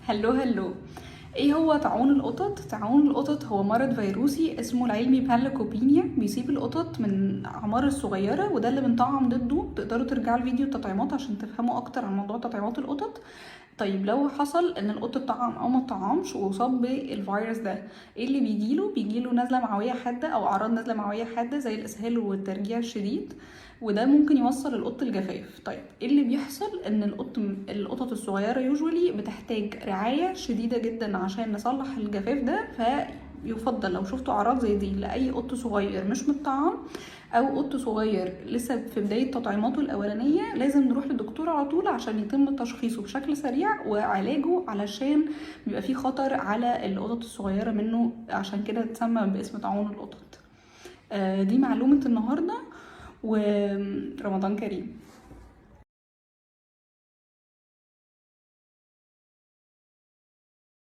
هلو هلو. ايه هو طاعون القطط؟ طاعون القطط هو مرض فيروسي اسمه العلمي بانليكوبينيا، بيصيب القطط من اعمار الصغيره، وده اللي بنطعم ضده. تقدروا ترجعوا لفيديو التطعيمات عشان تفهموا اكتر عن موضوع تطعيمات القطط. طيب لو حصل ان القط اتطعم او ما اتطعمش واصاب بالفيروس ده، ايه اللي بيجيله نزله معويه حاده او اعراض نزله معويه حاده زي الاسهال والترجيع الشديد، وده ممكن يوصل القط الجفاف. طيب ايه اللي بيحصل؟ ان القطط الصغيره يوجولي بتحتاج رعايه شديده جدا عشان نصلح الجفاف ده. فيفضل لو شفتوا اعراض زي دي لاي قط صغير مش متطعم او قط صغير لسه في بدايه تطعيماته الاولانيه، لازم نروح للدكتور على طول عشان يتم تشخيصه بشكل سريع وعلاجه، علشان بيبقى فيه خطر على القطط الصغيره منه، عشان كده اتسمى باسم طاعون القطط. دي معلومه النهارده، ورمضان كريم.